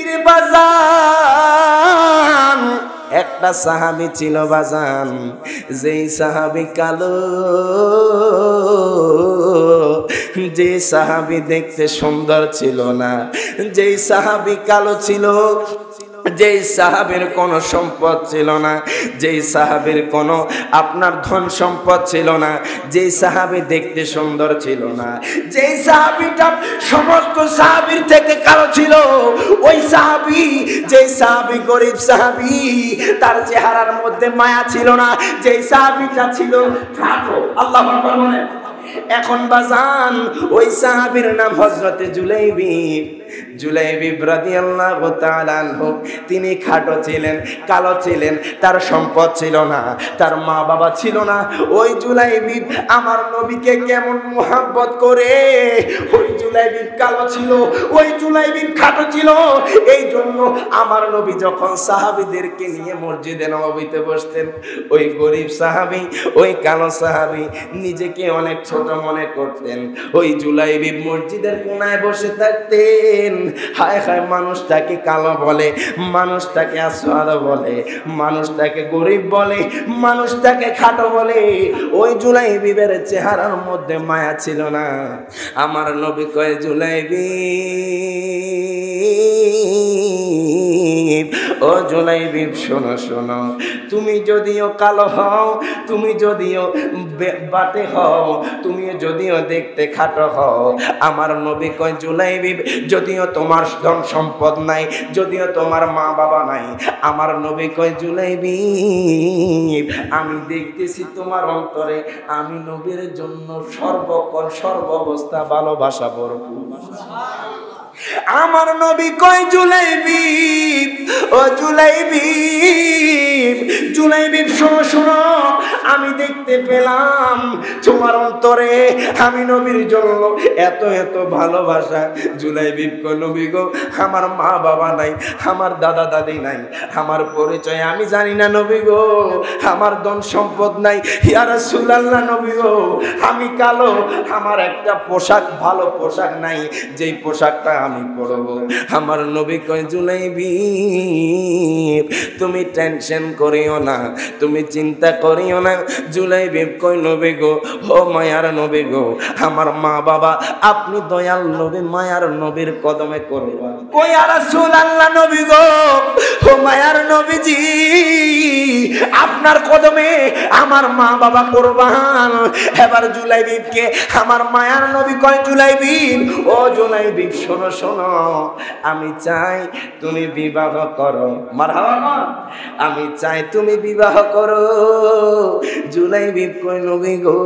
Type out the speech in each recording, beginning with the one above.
রে বাজান একটা সাহাবী ছিল বাজান, যেই সাহাবী কালো, যে সাহাবী দেখতে সুন্দর ছিল না, যেই সাহাবী কালো ছিল, যেই সাহাবীর কোনো সম্পদ ছিল না, যেই সাহাবীর কোনো আপনার ধন সম্পদ ছিল না, যেই সাহাবী দেখতে সুন্দর ছিল না, যেই সাহাবীটা সমস্ত সাহাবীর থেকে কালো ছিল, ওই সাহাবী, যেই সাহাবী গরিব সাহাবী, তার চেহারার মধ্যে মায়া ছিল না, যেই সাহাবীটা ছিল খাটো। আল্লাহু আকবার বলেন। এখন বাজান ওই সাহাবীর নাম হযরতে জুলাইবিব। জুলাইবিব রাদিয়াল্লাহু তাআলা আনহু, তিনি খাটো ছিলেন, কালো ছিলেন, তার সম্পদ ছিল না, তার মা বাবা ছিল না। ওই জুলাইবিব আমার নবীকে কেমন মুহাব্বত করে। ওই জুলাইবিব কালো ছিল, ওই জুলাইবিব খাটো ছিল। এই জন্য আমার নবী যখন সাহাবীদেরকে নিয়ে মসজিদে নববীতে বসতেন, ওই গরিব সাহাবী, ওই কালো সাহাবী নিজেকে অনেক ছোট মনে করতেন। ওই জুলাইবিব মসজিদের কোনায় বসে থাকতেন। হায় হায়, মানুষটাকে কালো বলে, মানুষটাকে আসওয়াদ বলে, মানুষটাকে গরিব বলে, মানুষটাকে খাটো বলে। ওই জুলাইবিবের চেহারার মধ্যে মায়া ছিল না। আমার নবী কয়, জুলাইবিব, ও জুলাইবিব, শোনো শোনো, তুমি যদিও কালো হও, তুমি যদিও বাটে হও, তুমি যদিও দেখতে খাটো হও, আমার নবী কয় জুলাইবিব, যদিও তোমার ধন সম্পদ নাই, যদিও তোমার মা বাবা নাই, আমার নবী কয় জুলাইবিব, আমি দেখতেছি তোমার অন্তরে আমি নবীর জন্য সর্বক্ষণ সর্বাবস্থা ভালোবাসা ভরপুর। আমার নবী কয় জুলাইবিব, ও জুলাইবিব, জুলাইবিব শোনো শোনো, আমি দেখতে পেলাম তোমার অন্তরে আমি নবীর জন্য এত এত ভালোবাসা। জুলাইবিব কয়, নবী গো, আমার মা বাবা নাই, আমার দাদা দাদি নাই, আমার পরিচয় আমি জানি না নবী গো, আমার ধন সম্পদ নাই, ইয়া রাসূলুল্লাহ নবী গো, আমি কালো, আমার একটা পোশাক, ভালো পোশাক নাই, যেই পোশাকটা আমি পরবো। আমার নবী কয় জুলাইবিব, তুমি টেনশন করিও না, তুমি চিন্তা করিও না। জুলাইবিব কয়, নবী গো, ও মায়ার নবী গো, আমার মা বাবা আপনি দয়াল নবী, মায়ার নবীর কদমে করবেন। কই ইয়া রাসূলুল্লাহ নবী গো, ও মায়ার নবীজি, আপনার কদমে আমার মা বাবা কুরবান। এবার জুলাইবিবকে আমার মায়ার নবী কয়, জুলাইবিব, ও জুলাইবিব, শোনো শোনো, আমি চাই তুমি বিবাহ করো। মারহাবা, আমি চাই তুমি বিবাহ করো। জুলাইবিব কয়, নবী গো,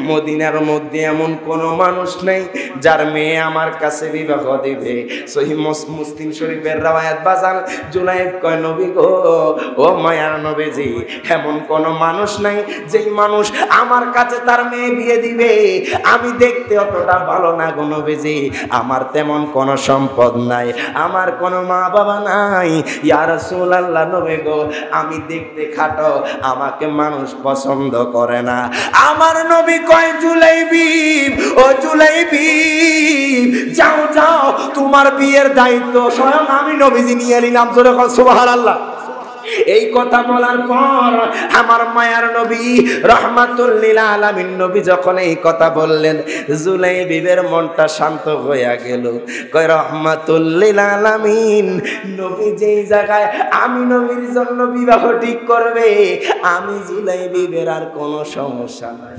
মদিনার মধ্যে এমন কোনো মানুষ নেই যার মেয়ে আমার কাছে বিবাহ দিবে। সহিহ মুসলিম শরীফের রওয়ায়াত বাজান। জুলাইব কয়, নবী গো, ও মায়ার নবীজি, এমন কোনো মানুষ নাই যেই মানুষ আমার কাছে তার মেয়ে বিয়ে দিবে। আমি দেখতে অতটা ভালো না গো নবীজি, আমার তেমন কোনো সম্পদ নাই, আমার কোনো মা বাবা নাই, ইয়া রাসূলুল্লাহ নবী গো, আমি দেখতে খাটো, আমাকে মানুষ পছন্দ করে না। আমার নবী কয়, জুলাইবিব, ও জুলাইবিব, যাও যাও, তোমার বিয়ের দায়িত্ব স্বয়ং আমি নবীজি নিয়ে নিলাম। জোরে কর সুবহানাল্লাহ। এই কথা বলার পর আমার মায়ার নবী রাহমাতুল লিল আলামিন নবী যখন এই কথা বললেন, জুলাইবিবের মনটা শান্ত হয়ে গেল। কয়, রাহমাতুল লিল আলামিন নবী যেই জায়গায় আমি নবীর জন্য বিবাহ ঠিক করবে, আমি জুলাইবিবের আর কোনো সমস্যা নাই।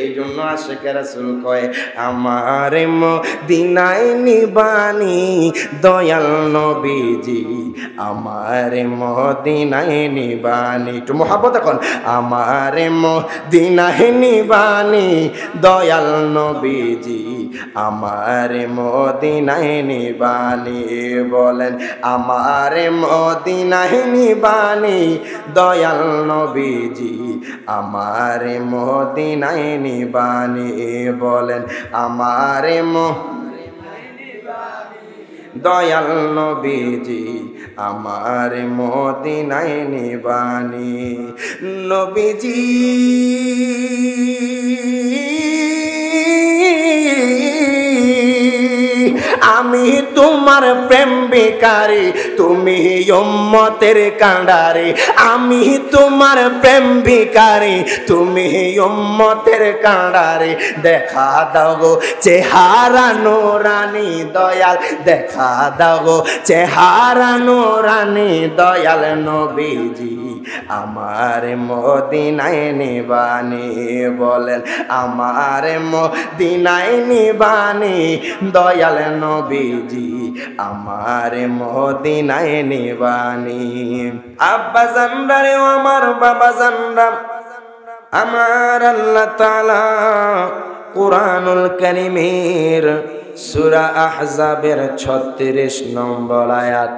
এই জন্য আশিকে রাসূল কয়, আমার মদিনায় নিবানি দয়াল নবীজি, আমার মদিনায় নিবানি। একটু মহব্বত এখন, আমার মদিনায় নিবানি দয়াল নবীজি, আমার মদিনায় নিবানি। বলেন, আমার মদিনায় নিবানি দয়াল নবীজি, আমার মদিনায় নিবানি। বলেন, আমার দয়াল নবীজি, আমার মদিনায় নিবানি। নবীজি আমি তোমার প্রেম ভিখারি, তুমি উম্মতের কান্ডারি। আমি তোমার প্রেম ভিখারি, তুমি উম্মতের কান্ডারি। দেখা দাও গো চেহারা নূরানি দয়াল, দেখা দাও গো চেহারা নূরানি দয়াল নবীজি আমার মদিনায় নিবানি। বলেন আমার মদিনায় নিবানি দয়াল নবীজি আমার মদিনায় নিবানি। আব্বা জানরা রে আমার বাবা জানরা, আমার আল্লাহ তাআলা কুরআনুল কারীমের সূরা আহজাবের 36 নম্বর আয়াত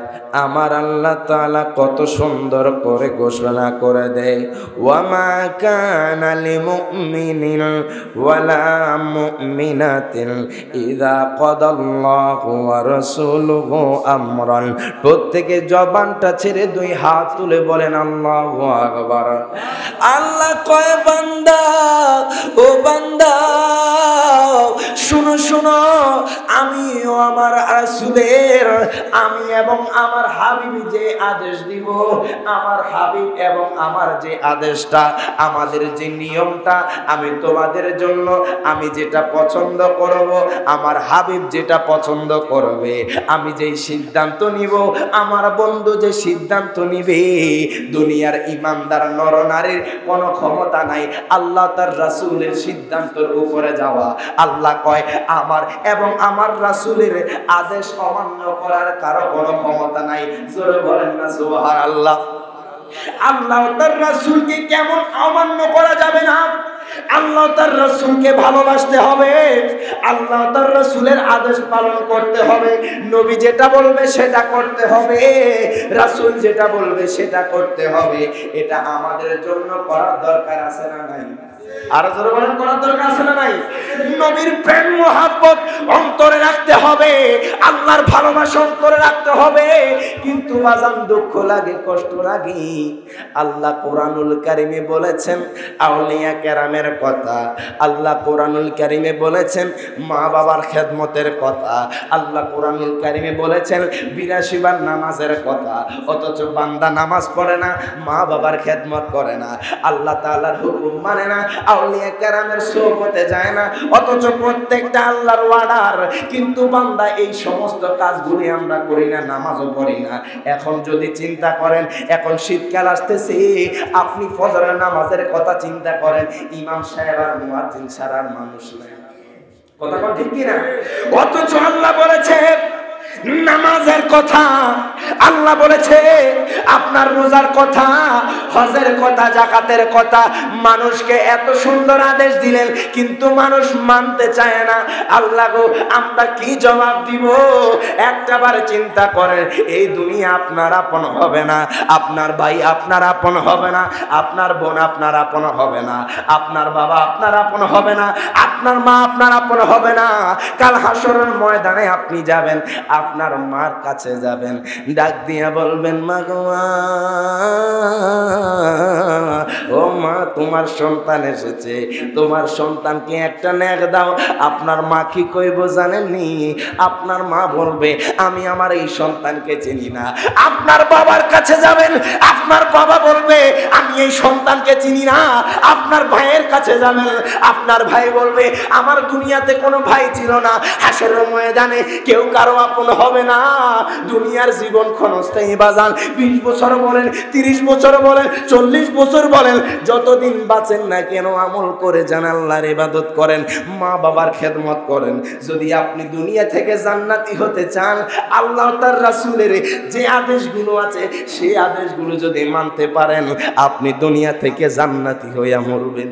আমার আল্লাহ তাআলা কত সুন্দর করে ঘোষণা করে দেয়, ওয়ামা কানা লিমুমিনিন ওয়ালা মুমিনাতিন ইযা কাদাল্লাহু ওয়া রাসূলুহু আমরান। প্রত্যেকে জবানটা ছেড়ে দুই হাত তুলে বলেন আল্লাহু আকবার। আল্লাহ কয় বান্দা, ও বান্দা শুনো শুনো, আমিও আমার রাসূলের, আমি এবং আমার হাবিব যে আদেশ দিব, আমার হাবিব এবং আমার যে আদেশটা, আমাদের যে নিয়মটা, আমি তোমাদের জন্য আমি যেটা পছন্দ করব, আমার হাবিব যেটা পছন্দ করবে, আমি যেই সিদ্ধান্ত নিব, আমার বন্ধু যে সিদ্ধান্ত নিবে, দুনিয়ার ইমানদার নরনারীর কোনো ক্ষমতা নাই আল্লাহ তার রাসূলের সিদ্ধান্তের উপরে যাওয়া। আল্লাহ কয় আমার এবং আমার রাসূলের আদেশ অমান্য করার কারো কোনো ক্ষমতা নাই। জোরে বলেন না সুবহানাল্লাহ। আল্লাহ তার রাসূলকে কেমন অমান্য করা যাবে না? আল্লাহ তার রাসূলকে ভালোবাসতে হবে, আল্লাহ তার রাসূলের আদেশ পালন করতে হবে, নবী যেটা বলবে সেটা করতে হবে, রাসূল যেটা বলবে সেটা করতে হবে। এটা আমাদের জন্য করার দরকার আছে না নাই? আর জোরে বলেন করার দরকার আছে না নাই? নবীর প্রেম মহব্বত অন্তরে রাখতে হবে, আল্লাহর ভালোবাসা অন্তরে রাখতে হবে। কিন্তু বাজান দুঃখ লাগে, কষ্ট লাগে। আল্লাহ কোরআনুল কারীমে বলেছেন আউলিয়া কেরামের কথা, আল্লাহ কোরআনুল কারীমে বলেছেন মা বাবার খেদমতের কথা, আল্লাহ কোরআনুল কারীমে বলেছেন 82 বার নামাজের কথা, অথচ বান্দা নামাজ পড়ে না, মা বাবার খেদমত করে না, আল্লাহ তাআলার হুকুম মানে না, আউলিয়া কেরামের সোহবতে যায় না, অথচ প্রত্যেকটা আল্লাহর ওয়ার্ডার। কিন্তু বান্দা এই সমস্ত কাজগুলি আমরা করি না, নামাজও পড়ি না। এখন যদি চিন্তা করেন, এখন শীতকাল আসতেছে, আপনি ফজরের নামাজের কথা চিন্তা করেন, ইমাম সাহেব আর মুয়াজ্জিন ছাড়া মানুষ নাই। কথা কোন ঠিক কি না? অথচ আল্লাহ বলেছে নামাজের কথা, আল্লাহ বলেছে আপনার রোজার কথা, হজের কথা, যাকাতের কথা। মানুষকে এত সুন্দর আদেশ দিলেন, কিন্তু মানুষ মানতে চায় না। আল্লাহ গো, আমরা কি জবাব দিব? একটাবার চিন্তা করেন, এই দুনিয়া আপনার আপন হবে না, আপনার ভাই আপনার আপন হবে না, আপনার বোন আপনার আপন হবে না, আপনার বাবা আপনার আপন হবে না, আপনার মা আপনার আপন হবে না। কাল হাসরের ময়দানে আপনি যাবেন, আপনার মার কাছে যাবেন, ডাক দিয়া বলবেন মা গো মা, ও মা তোমার সন্তান এসেছে, তোমার সন্তানকে একটা নেক দাও। আপনার মা কি কইব জানেননি? আপনার মা বলবে আমি আমার এই সন্তানকে চিনি না। আপনার বাবার কাছে যাবেন, আপনার বাবা বলবে আমি এই সন্তানকে চিনি না। আপনার ভাইয়ের কাছে যাবেন, আপনার ভাই বলবে আমার দুনিয়াতে কোনো ভাই ছিল না। হাসরের ময়দানে কেউ কারো আপন হবে না। দুনিয়ার জীবন ক্ষণস্থায়ী বাজান, 20 বছর বলেন, 30 বছর বলেন, 40 বছর বলেন, যতদিন বাঁচেন না কেন আমল করে যান, আল্লাহর ইবাদত করেন, মা বাবার খেদমত করেন। যদি আপনি দুনিয়া থেকে জান্নাতি হতে চান, আল্লাহ তার রাসূলের যে আদেশগুলো আছে সেই আদেশগুলো যদি মানতে পারেন, আপনি দুনিয়া থেকে জান্নাতি হইয়া মরবেন।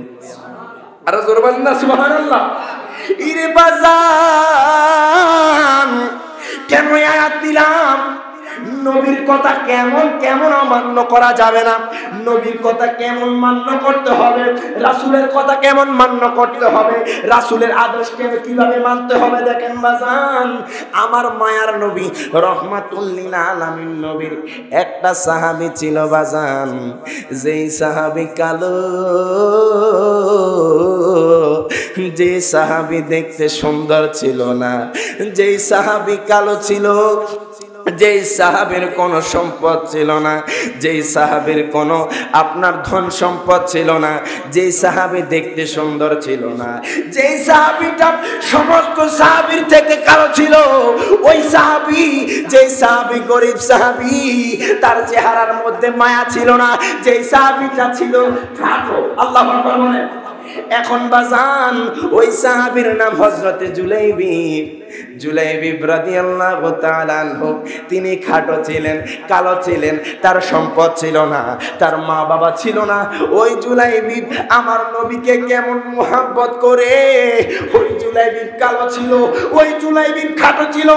আর জোরে বলেন না সুবহানাল্লাহ। ইরে বাজান, কেন আয়াত দিলাম? নবীর কথা কেমন কেমন অমান্য করা যাবে না, নবীর কথা কেমন মান্য করতে হবে, রাসূলের কথা কেমন মান্য করতে হবে, রাসূলের আদেশকে কিভাবে মানতে হবে। দেখেন বাজান, আমার মায়ার নবী রহমাতুল লিল আলামিন নবীর একটা সাহাবী ছিল বাজান, যেই সাহাবী কালো যে সাহাবী দেখতে সুন্দর ছিল না, যেই সাহাবী কালো ছিল, যেই সাহাবীর কোনো সম্পদ ছিল না, যেই সাহাবীর কোনো আপনার ধন সম্পদ ছিল না, যেই সাহাবী দেখতে সুন্দর ছিল না, যেই সাহাবীটা সমস্ত সাহাবীর থেকে কালো ছিল, ওই সাহাবী, যেই সাহাবী গরিব সাহাবী, তার চেহারার মধ্যে মায়া ছিল না, যেই সাহাবীটা ছিল খাটো, আল্লাহু আকবার বলেন। এখন বাজান ওই সাহাবীর নাম হযরতে জুলাইবিব। জুলাইবিব রাদিয়াল্লাহু তাআলা আনহু, তিনি খাটো ছিলেন, কালো ছিলেন, তার সম্পদ ছিল না, তার মা বাবা ছিল না। ওই জুলাইবিব আমার নবীকে কেমন মুহাব্বত করে। ওই জুলাইবিব কালো ছিল, ওই জুলাইবিব খাটো ছিল,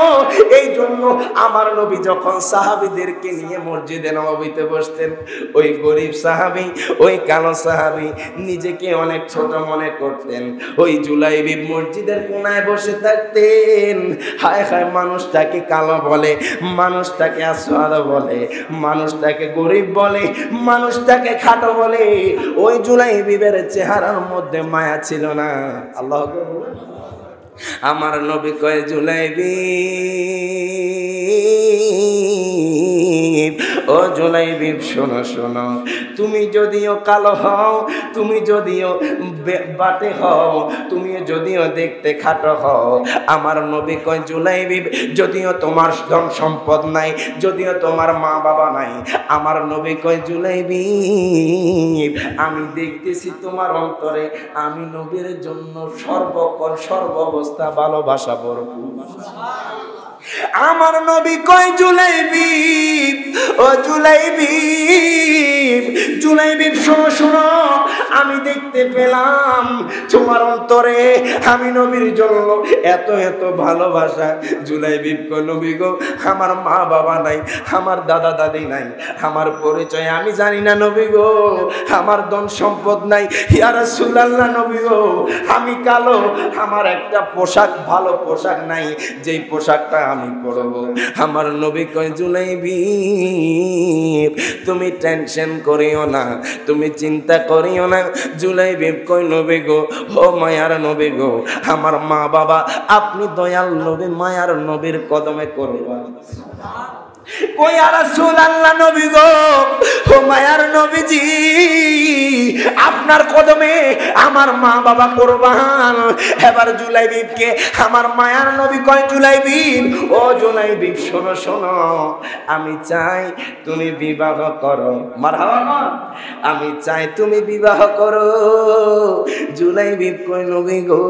এই জন্য আমার নবী যখন সাহাবীদেরকে নিয়ে মসজিদে নববীতে বসতেন, ওই গরিব সাহাবী, ওই কালো সাহাবী নিজেকে অনেক ছোট মনে করতেন। ওই জুলাইবিব মসজিদের কোনায় বসে থাকতেন। হায় হায়, মানুষ তাকে কালো বলে, মানুষ তাকে আসওয়াদ বলে, মানুষ তাকে গরিব বলে, মানুষ তাকে খাটো বলে। ওই জুলাইবিবের চেহারার মধ্যে মায়া ছিল না। আল্লাহু আকবার। আমার নবী কয়, জুলাইবিব, ও জুলাইবিব শোনো শোনো, তুমি যদিও কালো হও, তুমি যদিও বাটে হও, তুমি যদিও দেখতে খাটো হও, আমার নবী কয় জুলাইবিব, যদিও তোমার ধন সম্পদ নাই, যদিও তোমার মা বাবা নাই, আমার নবী কয় জুলাইবিব, আমি দেখতেছি তোমার অন্তরে আমি নবীর জন্য সর্বক্ষণ সর্বাবস্থা ভালোবাসা ভরপুর। আমার নবী কয় জুলাইবিব, ও জুলাইবিব, জুলাইবিব শোনো শোনো, আমি দেখতে পেলাম তোমার অন্তরে আমি নবীর জন্য এত এত ভালোবাসা। জুলাইবিব কয়, নবী গো, আমার মা বাবা নাই, আমার দাদা দাদি নাই, আমার পরিচয় আমি জানি না নবী গো, আমার ধন সম্পদ নাই, ইয়া রাসূলুল্লাহ নবী গো, আমি কালো, আমার একটা পোশাক, ভালো পোশাক নাই, যেই পোশাকটা আমি পরবো। আমার নবী কয় জুলাইবিব, তুমি টেনশন করিও না, তুমি চিন্তা করিও না। জুলাইবিব কয়, নবী গো, ও মায়ার নবী গো, আমার মা বাবা আপনি দয়াল নবী, মায়ার নবীর কদমে করবেন। কই ইয়া রাসূলুল্লাহ নবী গো, ও মায়ার নবীজি, আপনার কদমে আমার মা বাবা কুরবান। এবার জুলাইবিবকে আমার মায়ার নবী কয়, জুলাইবিব, ও জুলাইবিব শোনো শোনো, আমি চাই তুমি বিবাহ করো। মারহাবা, আমি চাই তুমি বিবাহ করো। জুলাইবিব কয়, নবী গো,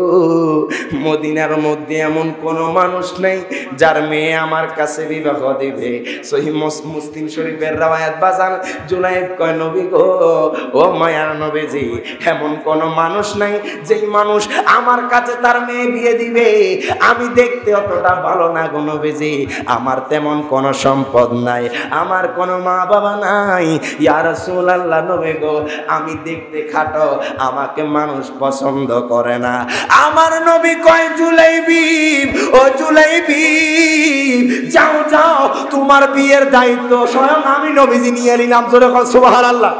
মদিনার মধ্যে এমন কোন মানুষ নাই যার মেয়ে আমার কাছে বিবাহ দিবে। সহিহ মুসলিম শরীফের রওয়ায়াত বাজান। জুলাইব কয়, নবী গো, ও মায়ার নবীজি, এমন কোন মানুষ নাই যেই মানুষ আমার কাছে তার মেয়ে বিয়ে দিবে। আমি দেখতে অতটা ভালো না গো নবীজি, আমার তেমন কোন সম্পদ নাই, আমার কোন মা বাবা নাই। ইয়া রাসূলুল্লাহ নবী গো, আমি দেখতে খাটো, আমাকে মানুষ পছন্দ করে না। আমার নবী কয়, জুলাইবিব, ও জুলাইবিব, যাও যাও, তোমার বিয়ের দায়িত্ব স্বয়ং আমি নবীজি নিয়ে নিলাম। জোরে বল সুবহানাল্লাহ।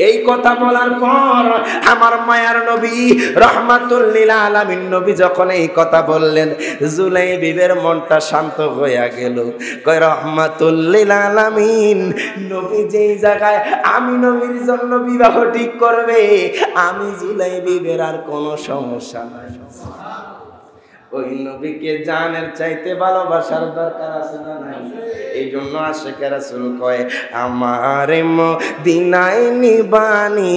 এই কথা বলার পর আমার মায়ার নবী রাহমাতুল লিল আলামিন নবী যখন এই কথা বললেন, জুলাইবিবের মনটা শান্ত হয়ে গেল। কয়, রাহমাতুল লিল আলামিন নবী যেই জায়গায় আমি নবীর জন্য বিবাহ ঠিক করবে, আমি জুলাইবিবের আর কোনো সমস্যা নাই। ওই নবীকে জানের চাইতে ভালোবাসার দরকার আছে না নাই? এই জন্য আশিকে রাসূল কয়, আমার মদিনায় নিবানি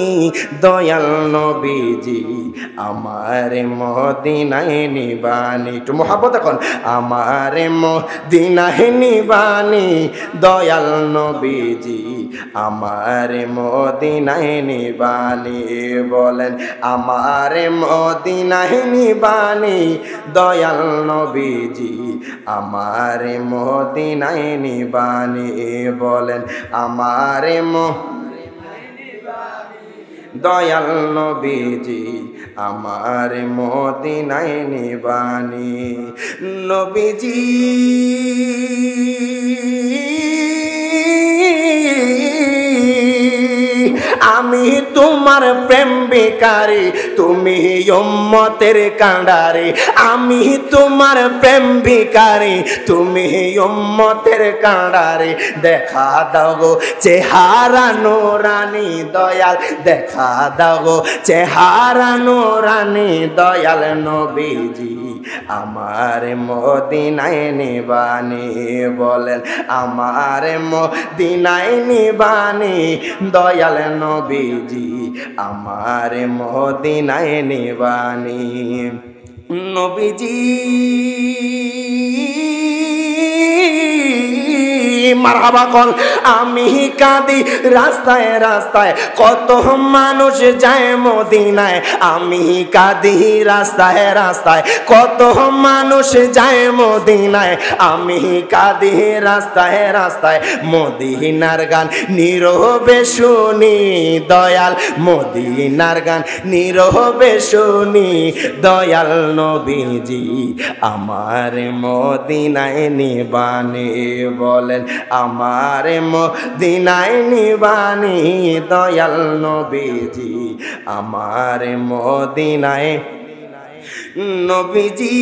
দয়াল নবীজি, আমার মদিনায় নিবানি। একটু মহব্বত এখন, আমার মদিনায় নিবানি দয়াল নবীজি, আমার মদিনায় নিবানি। বলেন, আমার মদিনায় নিবানি দয়াল নবীজি, আমার মদিনায় নিবানি। বলেন, আমার দয়াল নবীজি, আমার মদিনায় নিবানি। নবীজি আমি তোমার প্রেম ভিখারি, তুমি উম্মতের কাঁডারি। আমি তোমার প্রেম ভিখারি, তুমি উম্মতের কাঁডারি। দেখা দাও গো চেহারা নূরানি দয়াল, দেখা দাও গো চেহারা নূরানি দয়াল নবীজি আমার মদিনায় নিবানি। বলেন আমার মদিনায় নিবানি দয়াল নবীজি আমার মদিনায় নিবানি। নবীজি মারহাবা কল। আমি কাঁদি রাস্তায় রাস্তায়, কত মানুষ যায় মদিনায়। আমি কাঁদি রাস্তায় রাস্তায়, কত মানুষ যায় মদিনায়। আমি কাঁদি রাস্তায় রাস্তায়, মদিনার গান নীরবে শুনি দয়াল, মদিনার গান নীরবে শুনি দয়াল নবীজি আমার মদিনায় নিবানি। বলেন আমার মদিনায় নিবানি দয়াল নবীজি আমার মদিনায়। নবীজি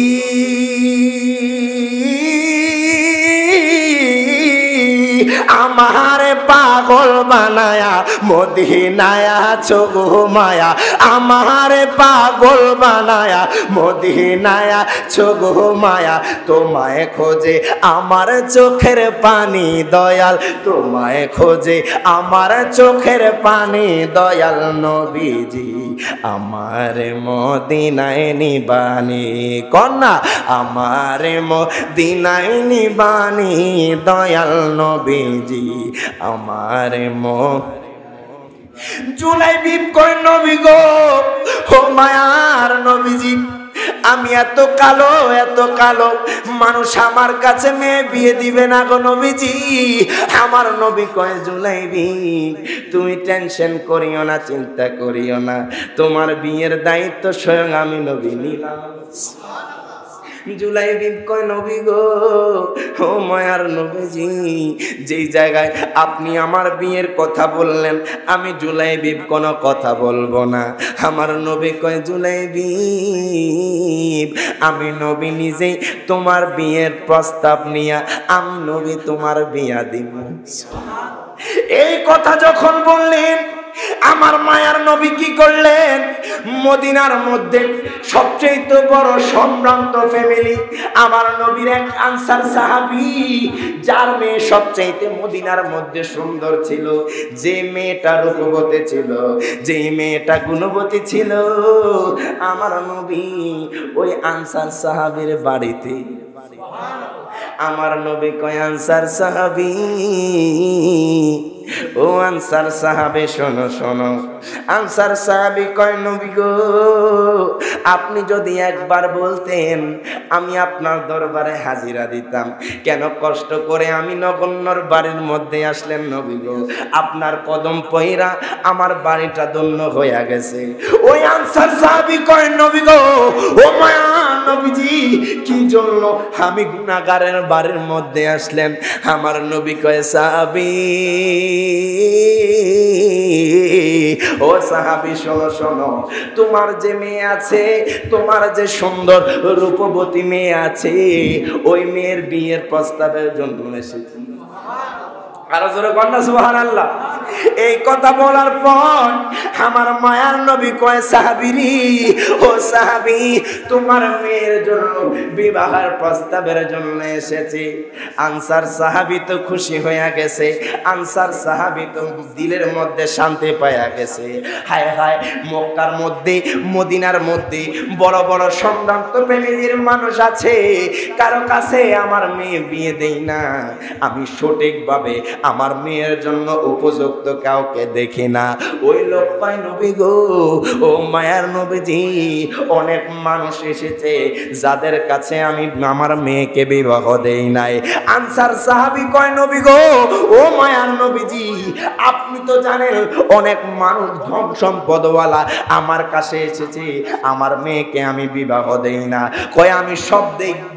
আমার পাগল বানায়া মদিনায় আছো গো মায়া, আমার পাগল বানায়া মদিনায় আছো গো মায়া। তোমায় খোঁজে আমার চোখের পানি দয়াল, তোমায় খোঁজে আমার চোখের পানি দয়াল নবীজি আমার মদিনায় নিবানি। কন্যা আমার মদিনায় নিবানি দয়াল নবীজি আমার জুলাই বিপ কয় নবী গো ও মায়ার নবীজি আমি এত কালো এত কালো, মানুষ আমার কাছে মেয়ে বিয়ে দিবে না গো নবীজি। আমার নবী কয় জুলাইবি তুমি টেনশন করিও না, চিন্তা করিও না, তোমার বিয়ের দায়িত্ব স্বয়ং আমি নবী নিলাম। জুলাইবি কয় নবী গো ও মায়ার নবীজি, যেই জায়গায় আপনি আমার বিয়ের কথা বললেন আমি জুলাইবি কোনো কথা বলবো না। আমার নবী কয় জুলাইবি আমি নবী নিজেই তোমার বিয়ের প্রস্তাব নিয়ে আমি নবী তোমার বিয়া দিব। এই কথা যখন বললেন আমার মায়ার নবী কি করলেন? মদিনার মধ্যে সবচেয়ে বড় সম্ভ্রান্ত ফ্যামিলি আমার নবীর এক আনসার সাহাবী, যার মেয়ে সবচেয়ে মদিনার মধ্যে সুন্দর ছিল, যে মেয়েটা রূপবতী ছিল, যে মেয়েটা গুণবতী ছিল, আমার নবী ওই আনসার সাহাবীর বাড়িতে। আমার নবী কয় আনসার সাহাবী ও আনসার সাহাবে শোনো শোনো। আনসার সাহাবী কয় নবী গো আপনি যদি একবার বলতেন আমি আপনার দরবারে হাজিরা দিতাম, কেন কষ্ট করে আমি নগণ্যর বাড়ির মধ্যে আসলেন নবী গো? আপনার কদম পয়রা আমার বাড়িটা ধন্য হয়ে গেছে। ওই আনসার সাহাবী কয় নবী গো ও মায়া নবীজি কি জন্য আমি গুনাহগারের বাড়ির মধ্যে আসলেন? আমার নবী কয় সাহাবী ও সাহাবী শোনো শোনো, তোমার যে মেয়ে আছে, তোমার যে সুন্দর রূপবতী মেয়ে আছে, ওই মেয়ের বিয়ের প্রস্তাবের জন্য এসেছি। আরো জোরে কন্যা সুবহানাল্লাহ। এই কথা বলার পর আমার মায়ার নবী কয় সাহাবীরি ও সাহাবী তোমার মেয়ের জন্য বিবাহের প্রস্তাবের জন্য এসেছি। আনসার সাহাবী তো খুশি হয়ে গেছে, আনসার সাহাবী তো দিলের মধ্যে শান্তি পায়া গেছে। হায় হায়, মক্কার মধ্যে মদিনার মধ্যে বড় বড় সম্ভ্রান্ত ফ্যামিলির মানুষ আছে, কারো কাছে আমার মেয়ে বিয়ে দেই না, আমি সঠিকভাবে আমার মেয়ের জন্য উপযুক্ত কাউকে দেখি না। ওই লোক কয় নবী গো, ও মায়ার নবীজি, অনেক মানুষ এসেছে যাদের কাছে আমি আমার মেয়েকে বিবাহ দেই নাই। আনসার সাহাবী কয় নবী গো, ও মায়ার নবীজি, আপনি তো জানেন অনেক মানুষ ধন সম্পদওয়ালা আমার কাছে এসেছে, আমার মেয়েকে আমি বিবাহ দেই না। কয় আমি সব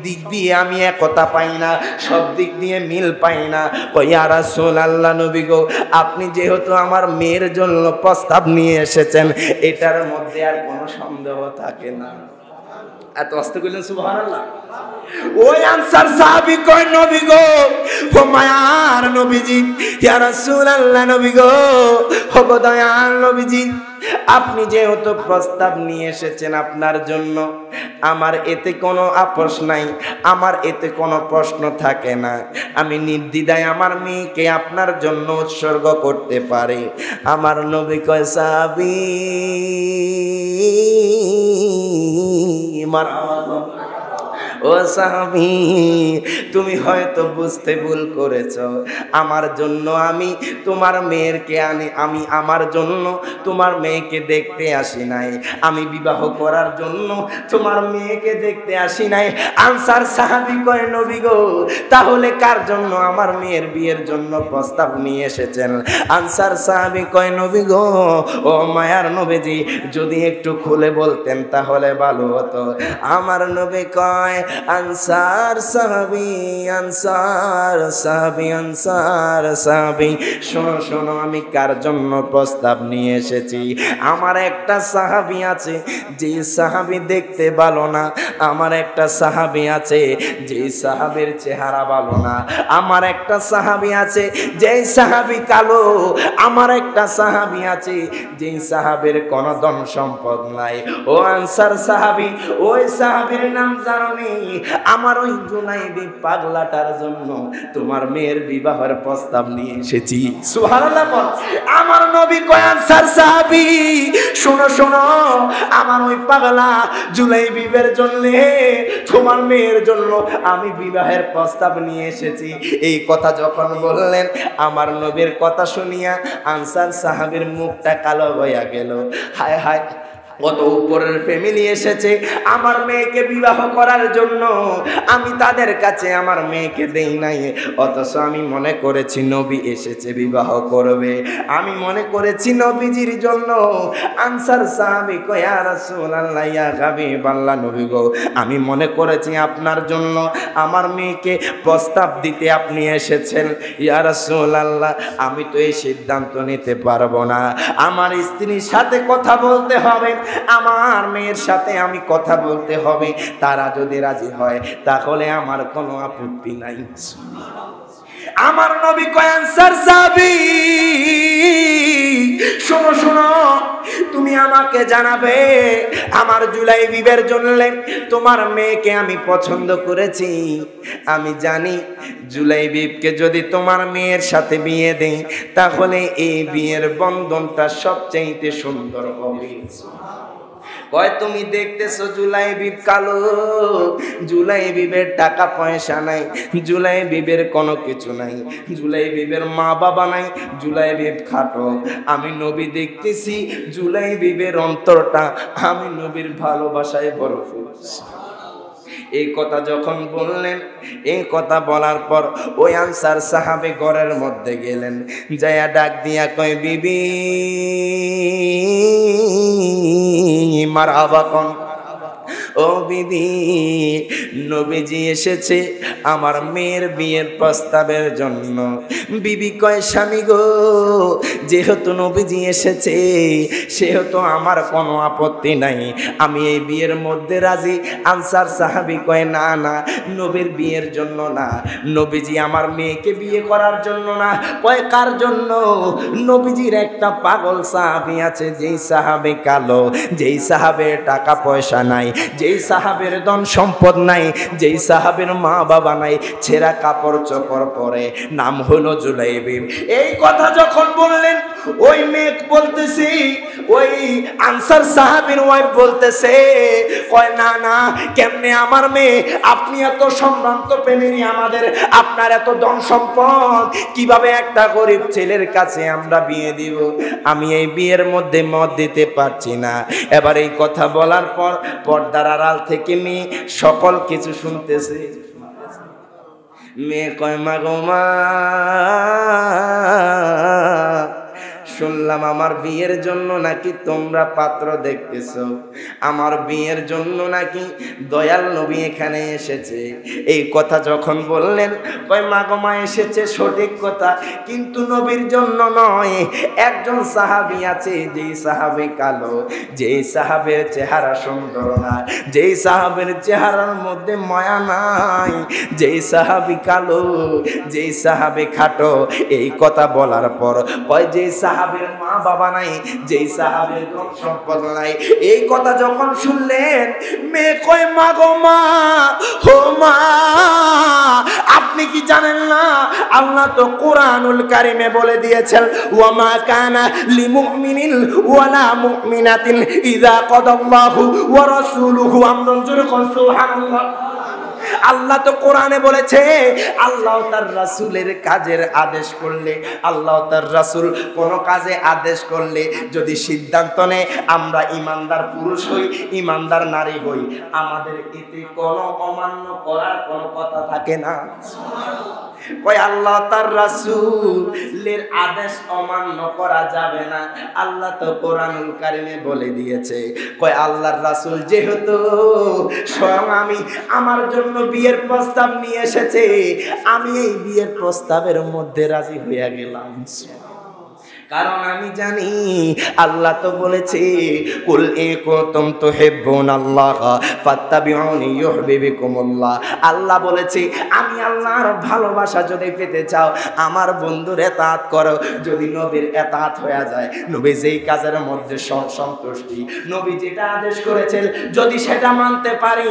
দিক দিয়ে আমি একতা পাই না, সব দিক দিয়ে মিল পাই না। কয় ইয়া রাসূলুল্লাহ, নবী গো, আপনি যেহেতু আমার মেয়ের জন্য প্রস্তাব নিয়ে এসেছেন, এটার মধ্যে আর কোনো সন্দেহ থাকে না। এত আস্তে কইলেন সুবহানাল্লাহ। ওই আনসার সাহাবী কয় নবী গো, ও মায়ার নবীজি, ইয়া রাসূলুল্লাহ, নবী গো, ও দয়াল নবীজি, আপনি যেহেতু প্রস্তাব নিয়ে এসেছেন আপনার জন্য, আমার এতে কোনো আপোষ নাই, আমার এতে কোনো প্রশ্ন থাকে না। আমি নির্দ্বিধায় আমার মেয়েকে আপনার জন্য উৎসর্গ করতে পারি। আমার নবী কয় সাহাবী, ও সাহাবী, তুমি হয়তো বুঝতে ভুল করেছো। আমার জন্য আমি তোমার মেয়েকে আমি আমার জন্য তোমার মেয়েকে দেখতে আসি নাই, আমি বিবাহ করার জন্য তোমার মেয়েকে দেখতে আসি নাই। আনসার সাহাবী কয় নবী গো, তাহলে কার জন্য আমার মেয়ের বিয়ের জন্য প্রস্তাব নিয়ে এসেছেন? আনসার সাহাবী কয় নবী গো, ও মায়ার নবীজি, যদি একটু খুলে বলতেন তাহলে ভালো হতো। আমার নবী কয়, আনসার সাহাবী, আনসার সাহাবী, আনসার সাহাবী, শোনো শোনো, আমি কার জন্য প্রস্তাব নিয়ে এসেছি। আমার একটা সাহাবী আছে যে সাহাবী দেখতে ভালো না, আমার একটা সাহাবী আছে যে সাহাবীর চেহারা ভালো না, আমার একটা সাহাবী আছে যে সাহাবী কালো, আমার একটা সাহাবী আছে যে সাহাবীর কোনো ধন সম্পদ নাই। ও আনসার সাহাবী, ওই সাহাবীর নাম জানো নি? আমার ওই জুনাইদি পাগলাটার জন্য তোমার মেয়ের বিবাহের প্রস্তাব নিয়ে এসেছি। সুবহানাল্লাহ বল। আমার নবী কয় আনসার সাহাবী, শোনো শোনো, আমার ওই পাগলা জুলাইবিবের জন্য তোমার মেয়ের জন্য আমি বিবাহের প্রস্তাব নিয়ে এসেছি। এই কথা যখন বললেন, আমার নবীর কথা শুনিয়া আনসার সাহাবীর মুখটা কালো হইয়া গেল। হায় হায়, কত উপরের ফ্যামিলি এসেছে আমার মেয়েকে বিবাহ করার জন্য, আমি তাদের কাছে আমার মেয়েকে দেই নাই, অথচ আমি মনে করেছি নবী এসেছে বিবাহ করবে, আমি মনে করেছি নবীজির জন্য। আনসার সাহাবী কয় ইয়া রাসূলুল্লাহ, ইয়া হাবিবাল্লাহ, নবী গো, আমি মনে করেছি আপনার জন্য আমার মেয়েকে প্রস্তাব দিতে আপনি এসেছেন। ইয়া রাসূলুল্লাহ, আমি তো এই সিদ্ধান্ত নিতে পারবো না, আমার স্ত্রীর সাথে কথা বলতে হবে, আমার মেয়ের সাথে আমি কথা বলতে হবে, তারা যদি রাজি হয় তাহলে আমার কোনো আপত্তি নাই। আমার নবী কয় আনসার সাহাবী, শোনো শোনো, তুমি আমাকে জানাবে আমার জুলাইবিবের জন্য তোমার মেয়েকে আমি পছন্দ করেছি। আমি জানি জুলাইবিবকে যদি তোমার মেয়ের সাথে বিয়ে দেই তাহলে এই বিয়ের বন্ধনটা সবচেয়ে সুন্দর হবে। কয় তুমি দেখতেছো জুলাইবিব কালো, জুলাইবিবের টাকা পয়সা নাই, জুলাইবিবের কোনো কিছু নাই, জুলাইবিবের মা বাবা নাই, জুলাইবিব খাটো। আমি নবী দেখতেছি জুলাইবিবের অন্তরটা আমি নবীর ভালোবাসায় ভরপুর। এই কথা যখন বললেন, এই কথা বলার পর ওই আনসার সাহাবী ঘরের মধ্যে গেলেন, যায়া ডাক দিয়া কয় বিবি মারহাবা কোন, ও বিবি, নবীজি এসেছে আমার মেয়ের বিয়ের প্রস্তাবের জন্য। বিবি কয় স্বামী গো, যেহেতু নবীজি এসেছে সেহেতু আমার কোনো আপত্তি নাই, আমি এই বিয়ের মধ্যে রাজি। আনসার সাহাবী কয় না না, নবীর বিয়ের জন্য না, নবীজি আমার মেয়েকে বিয়ে করার জন্য না। কয় কার জন্য? নবীজির একটা পাগল সাহাবী আছে, যেই সাহাবী কালো, যেই সাহাবের টাকা পয়সা নাই, যেই সাহাবের ধন সম্পদ নাই, যেই সাহাবের মা বাবা নাই, ছেঁড়া কাপড় চোপড় পরে, নাম হলো জুলাইবিব। এই কথা যখন বললেন ওই মেয়ে বলতেছি, ওই আনসার সাহাবীর ওয়াইফ বলতেছে, কয় না না, কেমনে আমার মেয়ে, আপনি এত সম্ভ্রান্ত ফ্যামিলি, আমাদের আপনার এত ধন সম্পদ, কিভাবে একটা গরিব ছেলের কাছে আমরা বিয়ে দিব? আমি এই বিয়ের মধ্যে মত দিতে পারছি না। এবার এই কথা বলার পর পর্দার আড়াল থেকে মেয়ে সকল কিছু শুনতেছে। মেয়ে কয়, মা গো মা, শুনলাম আমার বিয়ের জন্য নাকি তোমরা পাত্র দেখতেছো, আমার বিয়ের জন্য নাকি দয়াল নবী এখানে এসেছে। এই কথা যখন বললেন, কয় মা গো মা, এসেছে সঠিক কথা, কিন্তু নবীর জন্য নয়। একজন সাহাবী আছে, যেই সাহাবী কালো, যেই সাহাবের চেহারা সুন্দর না, যেই সাহাবের চেহারার মধ্যে মায়া নাই, যেই সাহাবী কালো, যেই সাহাবী খাটো। এই কথা বলার পর কয়, যেই সাহাবীর মা বাবা নাই, যেই সাহাবীর ধন সম্পদ নাই। এই কথা যখন শুনলেন, মেয়ে কয়, মা গো মা, ও মা, আপনি কি জানেন না, আল্লাহ তো কোরআনুল কারিমে বলে দিয়েছেন, ওয়া মা কানা লিমুমিনিন ওয়ালা মুমিনাতিন ইযা কাদাল্লাহু ওয়া রাসূলুহু আমরান, জোরে কোন সুবহানাল্লাহ। আল্লাহ তো কোরআনে বলেছে, আল্লাহ তার রাসূলের কাজের আদেশ করলে, আল্লাহ তার রাসূল কোন কাজে আদেশ করলে যদি সিদ্ধান্ত নেয় আমরা ইমানদার পুরুষ হই, ইমানদার নারী হই, আমাদের এতে কোনো অমান্য করার কোনো কথা থাকে না। কয় আল্লাহ তার রাসূলের আদেশ অমান্য করা যাবে না। আল্লাহ তো কোরআনুল কারিমে বলে দিয়েছে, কয় আল্লাহর রাসূল যেহেতু স্বয়ং আমি আমার জন্য বিয়ের প্রস্তাব নিয়ে এসেছে, আমি এই বিয়ের প্রস্তাবের মধ্যে রাজি হয়ে গেলাম। কারণ আমি জানি আল্লাহ তো বলেছে, কুল ইন কুনতুম তুহিব্বুনাল্লাহ ফাত্তাবিউনি ইউহিব্বুকুমুল্লাহ। আল্লাহ বলেছে, আমি আল্লাহর ভালোবাসা যদি পেতে চাও, আমার বন্ধুর ইতাআত করো। যদি নবীর ইতাআত হয়ে যায়, নবী যেই কাজের মধ্যে সন্তুষ্টি, নবী যেটা আদেশ করেছেন, যদি সেটা মানতে পারি,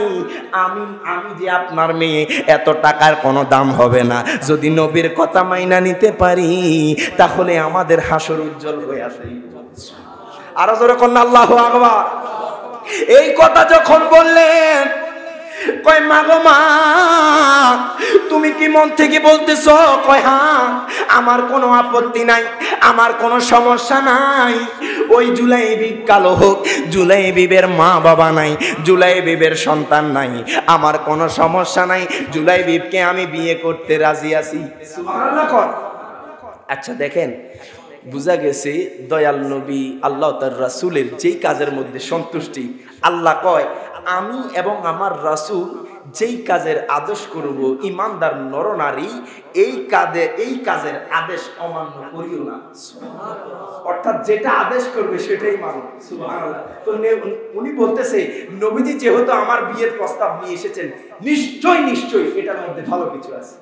আমি যে আপনার মেয়ে, এত টাকার কোনো দাম হবে না। যদি নবীর কথা মাইনা নিতে পারি, তাহলে আমাদের উজ্জ্বল হয়ে আসে। আরো জোরে কন্যা আল্লাহু আকবার। এই কথা যখন বললেন, কয় মা গো মা, তুমি কি মন থেকে বলতেছো? কয় হ্যাঁ, আমার কোনো আপত্তি নাই, আমার কোনো সমস্যা নাই। ওই জুলাইবি কালো হোক, জুলাইবিবের মা বাবা নাই, জুলাইবিবের সন্তান নাই, আমার কোনো সমস্যা নাই। জুলাইবিবকে আমি বিয়ে করতে রাজি আছি। সুবহানাল্লাহ। আচ্ছা দেখেন, বুঝা গেছে দয়াল নবী আল্লাহ তার রাসূলের যেই কাজের মধ্যে সন্তুষ্টি। আল্লাহ কয়, আমি এবং আমার রাসূল যেই কাজের আদেশ করব, ইমানদার নরনারী এই কাজের আদেশ অমান্য করিও না। অর্থাৎ যেটা আদেশ করবে সেটাই মানো। সুবহানাল্লাহ। তো উনি বলতেছে, নবীজি যেহেতু আমার বিয়ের প্রস্তাব নিয়ে এসেছেন, নিশ্চয়ই এটার মধ্যে ভালো কিছু আছে।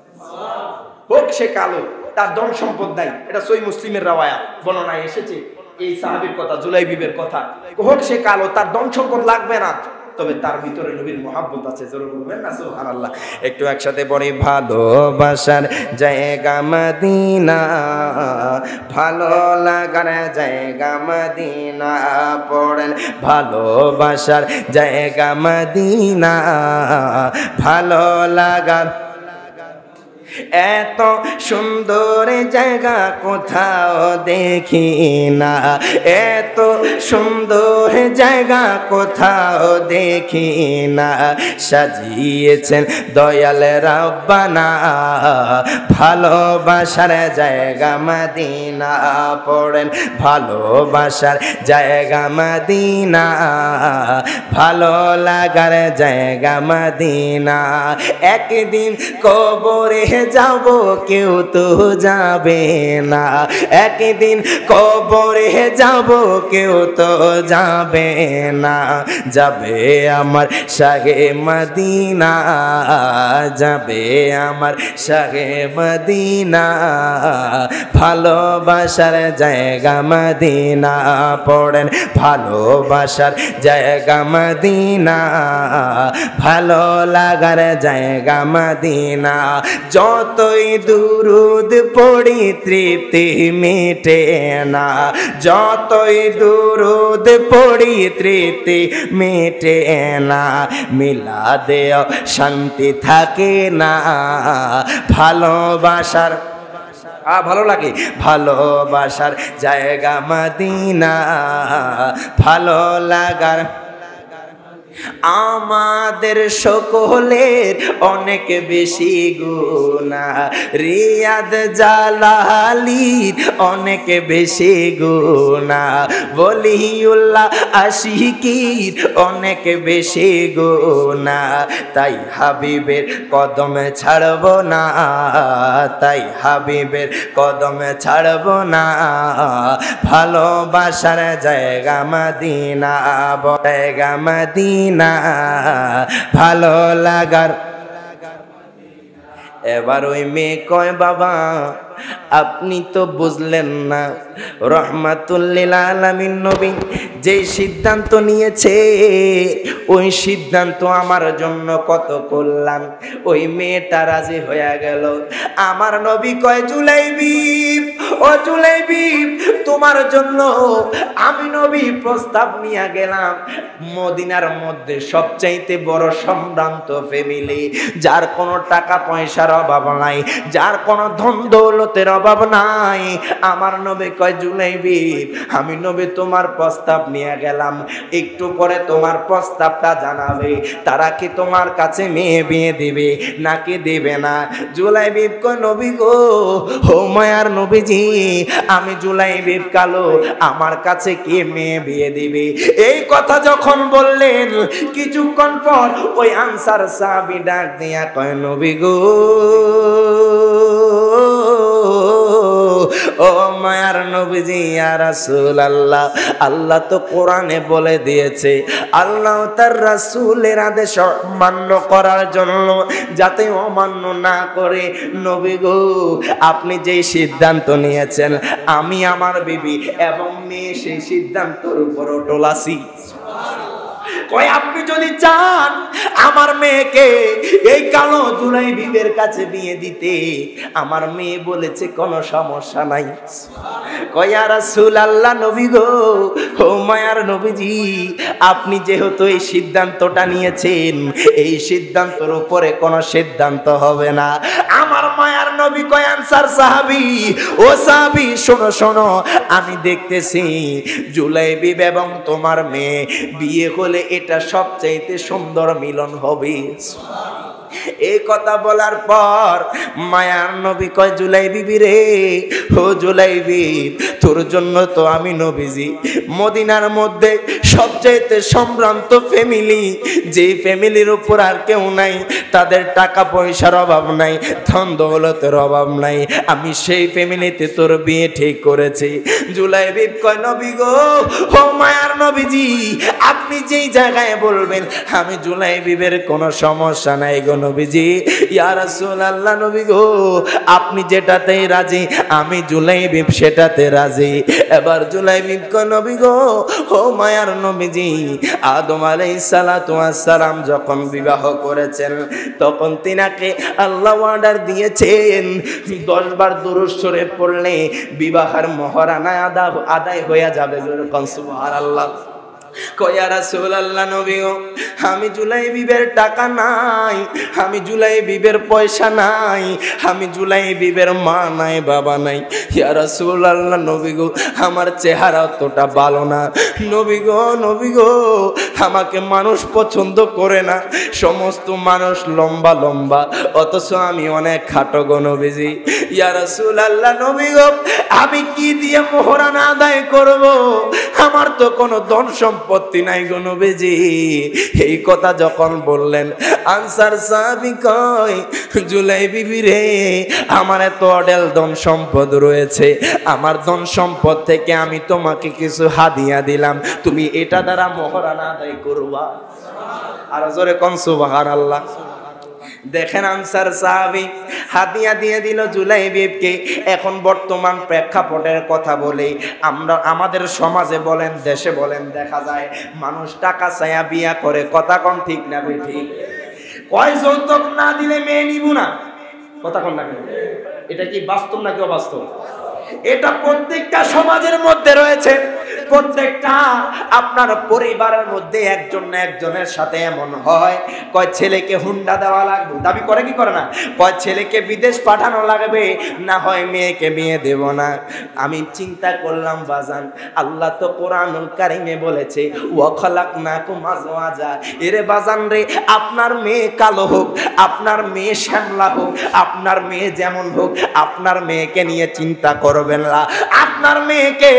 হোক সে কালো, তার ধন সম্পদ নাই, এটা সহিহ মুসলিমের রাওয়ায়াত বর্ণনায় এসেছে এই সাহাবীর কথা, জুলাইবিবের কথা। হোক সে কালো, তার ধন সম্পদ লাগবে না, তবে তার ভিতরে নবীর মহব্বত আছে। জোরে বলবেন না সুবহানাল্লাহ। একটু একসাথে পড়ি, ভালোবাসার জায়গা মদিনা, ভালো লাগার জায়গা মদিনা। পড়েন, ভালোবাসার জায়গা মদিনা, ভালো লাগার। এত সুন্দর জায়গা কোথাও দেখি না, এত সুন্দর জায়গা কোথাও দেখি না, সাজিয়েছেন দয়াল রাব্বানা, ভালোবাসার জায়গা মদিনা। পড়েন, ভালোবাসার জায়গা মদিনা, ভালো লাগার জায়গা মদিনা। একদিন কবরে যাব, কেউ তো যাবে না, একদিন কবরে যাব, কেউ তো যাবে না। যাবে আমার শাহে মদিনা, যাবে আমার শাহে মদিনা, ভালোবাসার জায়গা মদিনা। পড়েন, ভালোবাসার জায়গা মদিনা, ভালো লাগার জায়গা মদিনা। যতই দুরুদ পড়ি তৃপ্তি মেটে না, যতই দুরুদ পড়ি তৃপ্তি মেটে না, মিলাদেও শান্তি থাকে না, ভালোবাসার ভালো লাগে, ভালোবাসার জায়গা মদিনা, ভালো লাগার আমাদের সকলের অনেক বেশি গুনাহ, রিয়াদ জালালির অনেক বেশি গুনাহ, ওলিউল্লাহ আশিকির অনেক বেশি গুনাহ, তাই হাবিবের কদমে ছাড়ব না, তাই হাবিবের কদমে ছাড়ব না, ভালোবাসার জায়গা মদিনা, জায়গা মদিনা, ভালো লাগার। এবার ওই মেয়ে কয় বাবা আপনি তো বুঝলেন না, রহমাতুল্লিল আলামিন নবী যে সিদ্ধান্ত নিয়েছে ওই সিদ্ধান্ত আমার জন্য কত কল্যাণ। ওই মেয়েটা রাজি হয়ে গেল। আমার নবী কয় জুলাইবি, ও জুলাইবি তোমার জন্য আমি নবী প্রস্তাব নিয়ে গেলাম। মদিনার মধ্যে সবচাইতে বড় সম্ভ্রান্ত ফ্যামিলি, যার কোনো টাকা পয়সার অভাব নাই, যার কোনো ধন দৌলতের অভাব নাই। আমার নবী কয় জুলাইবি আমি নবী তোমার প্রস্তাব নিয়ে গেলাম, একটু পরে তোমার প্রস্তাবটা জানাবে, তারা কি তোমার কাছে মেয়ে বিয়ে দিবে নাকি দিবে না। জুলাইবি কয় নবী গো, ও মায়ার নবীজি আমি জুলাইবি কালো, আমার কাছে কি মেয়ে বিয়ে দিবে। এই কথা যখন বললেন কিছুক্ষণ পর ওই আনসার সাহাবী ডাক দিয়া কয় নবী গো, ও মায়ার নবীজি ইয়া রাসূলুল্লাহ, আল্লাহ তো কোরআনে বলে দিয়েছে আল্লাহ তার রাসূলের আদেশ অমান্য করার জন্য যাতে অমান্য না করে। নবী গো আপনি যেই সিদ্ধান্ত নিয়েছেন আমি আমার বিবি এবং মেয়ে সেই সিদ্ধান্তের উপর অটল আছি। কয় আপনি যদি চান আমার মেয়েকে এই কালো জুলাইবিবের কাছে বিয়ে দিতে, আমার মেয়ে বলেছে কোনো সমস্যা নাই। কয় ইয়া রাসূলুল্লাহ নবী গো, ও মায়ার নবীজি আপনি যেহেতু এই সিদ্ধান্তটা নিয়েছেন এই সিদ্ধান্তের উপরে কোনো সিদ্ধান্ত হবে না। আমার মায়ার নবী কয় আনসার সাহাবী, ও সাহাবী শোনো শোনো, আমি দেখতেছি জুলাইবিব এবং তোমার মেয়ে বিয়ে হলে এটা সবচাইতে সুন্দর মিলন হবে। এই কথা বলার পর মায়ার নবী কয় জুলাইবি রে, ও জুলাইবি তোর জন্য তো আমি নবীজি মদিনার মধ্যে সবচাইতে সম্ভ্রান্ত ফ্যামিলি, যে ফ্যামিলির উপর আর কেউ নাই, তাদের টাকা পয়সার অভাব নাই, ধন দৌলতের অভাব নাই, আমি সেই ফ্যামিলিতে তোর বিয়ে ঠিক করেছি। জুলাইবি কয় নবী গো, ও মায়ার নবীজি আপনি যেই জায়গায় বলবেন আমি জুলাইবিবের কোনো সমস্যা নাই গো নবীজি। ইয়া রাসূলুল্লাহ নবী গো আপনি যেটাতেই রাজি আমি জুলাইবিব সেটাতে রাজি। এবার জুলাইবিব কয় নবী গো, ও মায়ার নবীজি আদম আলাইহিস সালাতু ওয়াস সালাম যখন বিবাহ করেছেন তখন তিনাকে আল্লাহ অর্ডার দিয়েছেন 10 বার দুরূদ শরীফ পড়লে বিবাহের মোহরানা আদায় হয়ে যাবে। সুবহানাল্লাহ। কয় ইয়া রাসূলুল্লাহ নবী গো আমি জুলাইবিবের টাকা নাই, আমি জুলাইবিবের পয়সা নাই, আমি জুলাইবিবের মা নাই বাবা নাই। ইয়া রাসূলুল্লাহ নবী গো আমার চেহারা অতটা ভালো না, নবী গো আমাকে মানুষ পছন্দ করে না, সমস্ত মানুষ লম্বা লম্বা অথচ আমি অনেক খাটো গো নবীজি। ইয়া রাসূলুল্লাহ নবী গো আমি কি দিয়ে মোহরানা আদায় করব, আমার তো কোনো ধন সম্পত্তি নাই গো নবীজি। এই কথা যখন বললেন আনসার সাহাবী কয় জুলাইবিবি রে আমার এত অডেল ধন সম্পদ রয়েছে, আমার ধন সম্পদ থেকে আমি তোমাকে কিছু হাদিয়া দিলাম, তুমি এটা দ্বারা মোহরানা আদায় করবা। আর জোরে কোন সুবহানাল্লাহ। দেখেন আনসার সাহাবী হাদিয়া দিয়ে দিল জুলাইবিবকে। এখন বর্তমান প্রেক্ষাপটের কথা বলি, আমরা আমাদের সমাজে বলেন দেশে বলেন দেখা যায় মানুষ টাকা চাইয়া বিয়া করে, কথা কোন ঠিক না বেঠিক? কয় যৌতুক না দিলে মেয়ে নিব না, কথা কোন না, এটা কি বাস্তব নাকি অবাস্তব? এটা প্রত্যেকটা সমাজের মধ্যে রয়েছে। প্রত্যেকটা আপনার পরিবারের মধ্যে একজন না একজনের সাথে এমন হয়, কয় ছেলেকে হুন্ডা দেওয়া লাগবে, দাবি করে কি করে না, কয় ছেলেকে বিদেশ পাঠানো লাগবে, না হয় মেয়েকে বিয়ে দেব না। আমি চিন্তা করলাম বাজান, আল্লাহ তো কোরআনুল কারিমে বলেছে ওয়া খালাকনাকুম আজওয়াজা। এরে বাজান রে, আপনার মেয়ে কালো হোক, আপনার মেয়ে শ্যামলা হোক, আপনার মেয়ে যেমন হোক, আপনার মেয়েকে নিয়ে চিন্তা করবেন না। আপনার মেয়েকে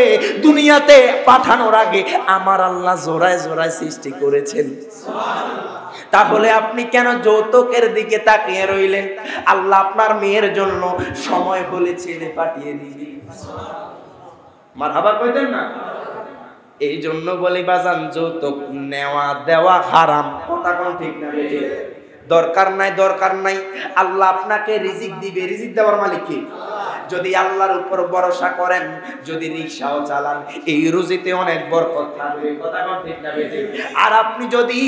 দুনিয়াতে পাঠানোর আগে আমার আল্লাহ জোড়ায় জোড়ায় সৃষ্টি করেছেন। তাহলে আপনি কেন যৌতুকের দিকে তাকিয়ে রইলেন? আল্লাহ আপনার মেয়ের জন্য সময় হলে ছেলে পাঠিয়ে দিবে। মারহাবা কইতেন না? এই জন্য বলি বাজান, যৌতুক নেওয়া দেওয়া হারাম। কথা কোন ঠিক না? দরকার নাই, দরকার নাই। আল্লাহ আপনাকে রিজিক দিবে, রিজিক দেওয়ার মালিক কি? যদি আল্লাহর উপর ভরসা করেন, যদি রিকশাও চালান, এই রুজিতে অনেক বরকত থাকবে। কথা কোন ঠিক না? আর আপনি যদি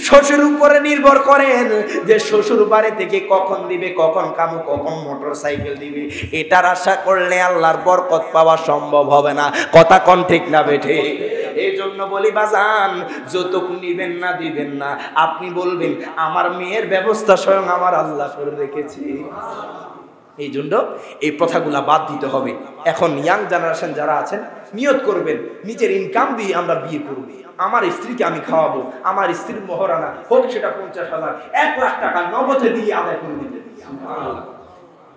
শ্বশুর উপরে নির্ভর করেন যে শ্বশুর বাড়ি থেকে কখন দিবে, কখন কামু, কখন মোটরসাইকেল দিবে, এটার আশা করলে আল্লাহর বরকত পাওয়া সম্ভব হবে না। কথা কোন ঠিক না বেঠে? এই জন্য বলি বাজান, যৌতুক নিবেন না দিবেন না, আপনি বলবেন আমার মেয়ের ব্যবস্থা স্বয়ং আমার আল্লাহ করে রেখেছি। এই জন্য এই প্রথাগুলা বাদ দিতে হবে। এখন ইয়াং জেনারেশন যারা আছেন, নিয়ত করবেন নিজের ইনকাম দিয়ে আমরা বিয়ে করব, আমার স্ত্রীকে আমি খাওয়াবো, আমার স্ত্রীর মহারানা হোক সেটা 50,000 1 লাখ টাকা নগদে দিয়ে আদায় করে দিবেন।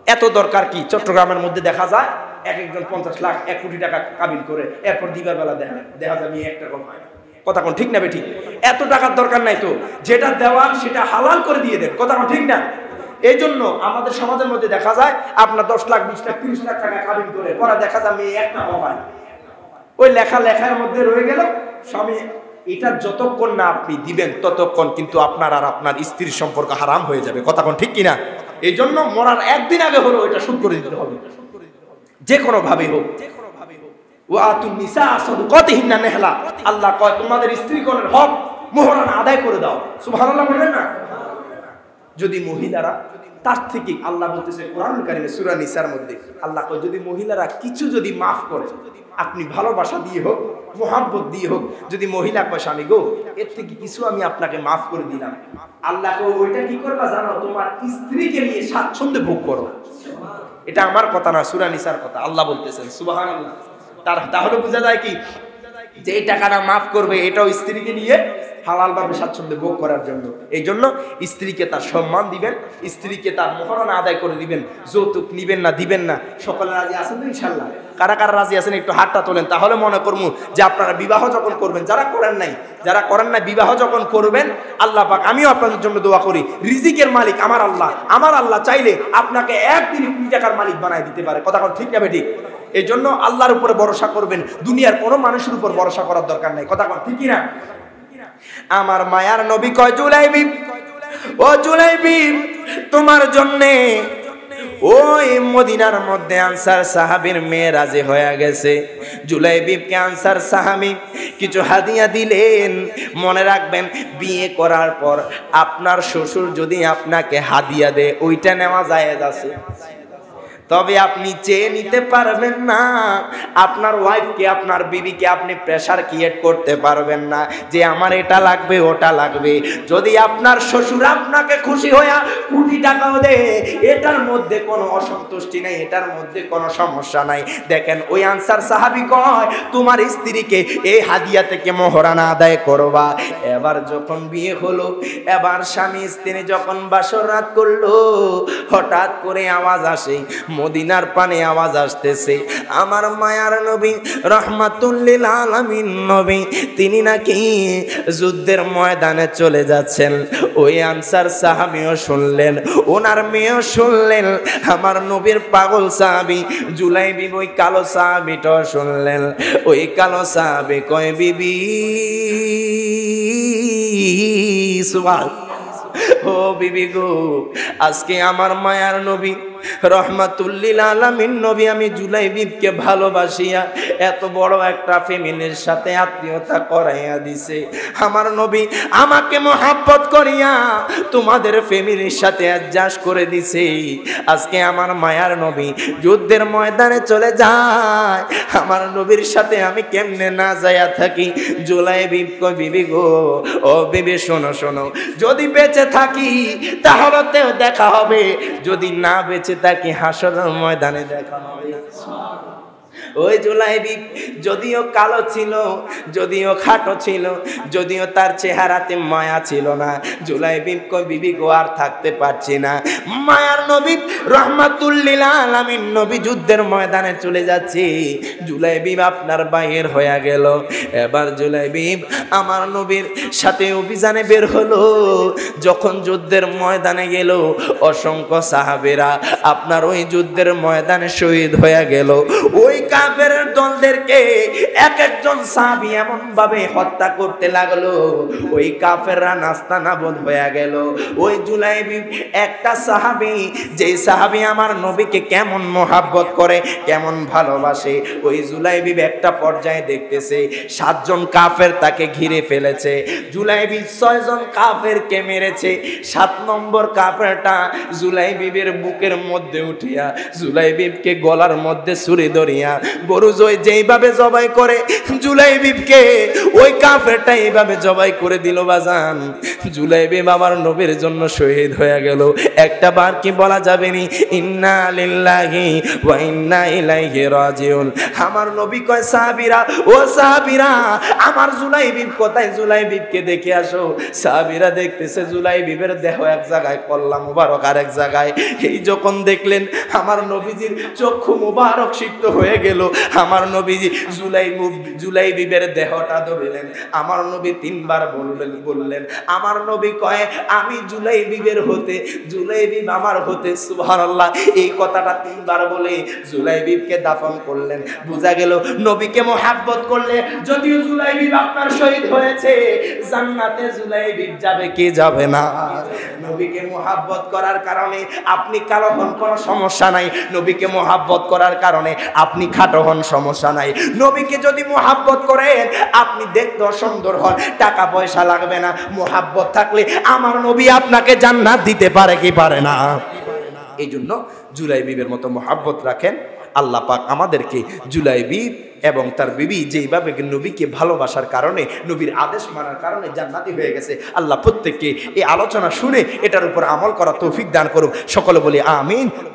এত দরকার কি? চট্টগ্রামের মধ্যে দেখা যায় একজন 50 লাখ 1 কোটি টাকা কাবিন করে, এরপর দিবার বেলা দেখা যায় মেয়ে 1 টাকা হয়। কথা কোন ঠিক না বেঠিক? এত টাকার দরকার নাই তো, যেটা দেওয়ার সেটা হালাল করে দিয়ে দেন। কথা কোন ঠিক না? এই জন্য আমাদের সমাজের মধ্যে দেখা যায় আপনার 10 লাখ 20 লাখ 30 লাখ টাকা কাবিন করে, পরে দেখা যায় মেয়ে 1 টাকা হয়। ওই লেখার মধ্যে রয়ে গেল স্বামী। এটা যতক্ষণ না আপনি দিবেন ততক্ষণ কিন্তু আপনার আর আপনার স্ত্রীর সম্পর্ক হারাম হয়ে যাবে। কথা কোন ঠিক কিনা? এই জন্য মরার একদিন আগে হলো এটা শোধ করে দিতে হবে, যে কোনো ভাবে হোক। আল্লাহ কয় তোমাদের স্ত্রীগণের হক মোহরানা আদায় করে দাও। সুবহানাল্লাহ বলবেন না? যদি মহিলারা তার থেকে, আল্লাহ বলতেছে কোরআনুল কারীমে সূরা নিসার মধ্যে, আল্লাহ কয় যদি মহিলারা কিছু যদি মাফ করে, আপনি ভালোবাসা দিয়ে হোক, মোহাব্বত দিয়ে হোক, যদি মহিলা কয় স্বামী গো এর থেকে কিছু আমি আপনাকে মাফ করে দিলাম, আল্লাহ কয় ওইটা কি করবা জানো? তোমার স্ত্রীকে নিয়ে স্বাচ্ছন্দ্যে ভোগ করো। এটা আমার কথা না, সূরা নিসার কথা, আল্লাহ বলতেছেন। সুবহানাল্লাহ। তাহলে বোঝা যায় কি, যে এই টাকাটা মাফ করবে এটাও স্ত্রীকে নিয়ে হালালভাবে স্বাচ্ছন্দ্যে ভোগ করার জন্য। এই জন্য স্ত্রীকে তার সম্মান দিবেন, স্ত্রীকে তার মহারণা আদায় করে দিবেন। যৌতুক নিবেন না, দিবেন না। সকলে রাজি আছেন তো ইনশাল্লাহ? কারা কারা রাজি আছেন একটু হাতটা তোলেন, তাহলে মনে করবো যে আপনারা বিবাহ যখন করবেন, যারা করেন নাই বিবাহ যখন করবেন, আল্লাহ পাক, আমিও আপনাদের জন্য দোয়া করি, রিজিকের মালিক আমার আল্লাহ। আমার আল্লাহ চাইলে আপনাকে একদিনই 20 টাকার মালিক বানায় দিতে পারে। কথা ঠিক না বেঠিক? এই জন্য আল্লাহর উপরে ভরসা করবেন, দুনিয়ার কোনো মানুষের উপর ভরসা করার দরকার নাই। কথা ঠিক না? আমার মায়ার নবী কয়, জুলাইবি, ও জুলাইবি, তোমার জন্যে ওই মদিনার মধ্যে আনসার সাহাবীর মেয়ে রাজি হয়ে গেছে। জুলাইবিবকে আনসার সাহাবী কিছু হাদিয়া দিলেন। মনে রাখবেন, বিয়ে করার পর আপনার শ্বশুর যদি আপনাকে হাদিয়া দেয়, ওইটা নেওয়া জায়েজ আছে, তবে আপনি চেয়ে নিতে পারবেন না। আপনার ওয়াইফকে, আপনার বিবিকে আপনি প্রেসার ক্রিয়েট করতে পারবেন না যে আমার এটা লাগবে ওটা লাগবে। যদি আপনার শ্বশুর আপনাকে খুশি হইয়া কোটি টাকাও দেয়, এটার মধ্যে কোনো অসন্তুষ্টি নাই, এটার মধ্যে কোনো সমস্যা নাই। দেখেন ওই আনসার সাহাবী কয়, তোমার স্ত্রীকে এই হাদিয়া থেকে মোহরানা আদায় করবা। এবার যখন বিয়ে হলো, এবার স্বামী স্ত্রী যখন বাসর রাত করলো, হঠাৎ করে আওয়াজ আসে, মদিনার পানে আওয়াজ আসতেছে, আমার মায়ার নবী রাহমাতুল লিল আলামিন নবী তিনি নাকি যুদ্ধের ময়দানে চলে যাচ্ছেন। ওই আনসার সাহাবীও শুনলেন, ওনার মেয়েও শুনলেন, আমার নবীর পাগল সাহাবী জুলাইবি ওই কালো সাহাবীটাও শুনলেন। ওই কালো সাহাবী কয়, বিবি সুবহান, ও বিবি গো, আজকে আমার মায়ার নবী রহমাতুল্লিল আলামিন নবী আমি জুলাইবিবকে ভালোবাসিয়া এত বড় একটা ফ্যামিলির সাথে আত্মীয়তা করাইয়া দিছে। আমার নবী আমাকে মহাব্বত করিয়া তোমাদের ফ্যামিলির সাথে অ্যাডজাস্ট করে দিছে। আজকে আমার মায়ার নবী যুদ্ধের ময়দানে চলে যায়, আমার নবীর সাথে আমি কেমনে না যাইয়া থাকি। জুলাইবিব কয় বিবি গো, ও বিবি শোনো শোনো, যদি বেঁচে থাকি তাহলে তো দেখা হবে, যদি না বেঁচে তাকে হাসরের ময়দানে দেখা হবে। ওই জুলাইবিব যদিও কালো ছিল, যদিও খাটো ছিল, যদিও তার চেহারাতে মায়া ছিল না, জুলাইবিব কয় বিবি গো আর থাকতে পারছি না। মায়ার নবী রহমাতুল্লিল আলামিন নবী যুদ্ধের ময়দানে চলে যাচ্ছে, জুলাইবিব আপনার বাইর হয়ে গেল। এবার জুলাইবিব আমার নবীর সাথে অভিযানে বের হলো। যখন যুদ্ধের ময়দানে গেল, অসংখ্য সাহাবেরা আপনার ওই যুদ্ধের ময়দানে শহীদ হয়ে গেল। ওই কাফের দলদেরকে এক একজন সাহাবী এমন ভাবে হত্যা করতে লাগলো, ওই কাফেররা নাস্তানাবুদ হয়ে গেল। ওই জুলাইবিব একটা সাহাবী, যে সাহাবী আমার নবীকে কেমন মহাব্বত করে, কেমন ভালোবাসে, ওই জুলাইবিব একটা পর্যায়ে দেখতেছে 7 জন কাফের তাকে ঘিরে ফেলেছে। জুলাইবিব 6 জন কাফেরকে মেরেছে। 7 নম্বর কাফেরটা জুলাইবিবের বুকের মধ্যে উঠিয়া জুলাইবিবকে গলার মধ্যে ছুরি ধরিয়া গরু যেইভাবে জবাই করে জুলাইবিবকে ওই কাফেরটা এইভাবে জবাই করে দিল। বাজান জুলাইবিব আমার নবীর জন্য শহীদ হয়ে গেল। একটা বার কি বলা যাবে নি ইন্না লিল্লাহি ওয়া ইন্না ইলাইহি রাজিউন। আমার নবী কয় সাহাবীরা, ও সাহাবীরা আমার জুলাইবিব কোথায়, জুলাইবিবকে দেখে আসো। সাহাবীরা দেখতেছে জুলাইবিবের দেহ এক জায়গায়, কল্লা মুবারক আর এক জায়গায়। এই যখন দেখলেন আমার নবীজির চক্ষু মুবারক সিক্ত হয়ে গেল। আমার নবীজি জুলাইবিবের দেহটা ধরলেন। আমার নবী 3 বার বললেন। আমার নবী কয় আমি জুলাইবিবের হতে, জুলাইবিব আমার হতে। সুবহানাল্লাহ, এই কথাটা 3 বার বলে জুলাইবিবকে দাফন করলেন। বোঝা গেল নবীকে মুহাব্বত করলে যদিও জুলাইবিব আপনার শহীদ হয়েছে, জান্নাতে জুলাইবিব যাবে কি যাবে না? নবীকে মুহাব্বত করার কারণে আপনি কালো হন, কোনো সমস্যা নাই। নবীকে মুহাব্বত করার কারণে আপনি খাটো হন, সমস্যা নাই। নবীকে যদি মুহাব্বত করেন আপনি দেখতে সুন্দর হন, টাকা পয়সা লাগবে না। মুহাব্বত থাকলে আমার নবী আপনাকে জান্নাত দিতে পারে কি পারে না? এই জন্য জুলাইবিবের মতো মুহাব্বত রাখেন। আল্লাহ পাক আমাদেরকে জুলাইবিব এবং তার বিবি যেইভাবে নবীকে ভালোবাসার কারণে, নবীর আদেশ মানার কারণে জান্নাতি হয়ে গেছে, আল্লাহ প্রত্যেককে এই আলোচনা শুনে এটার উপর আমল করা তৌফিক দান করুক। সকলে বলি আমিন।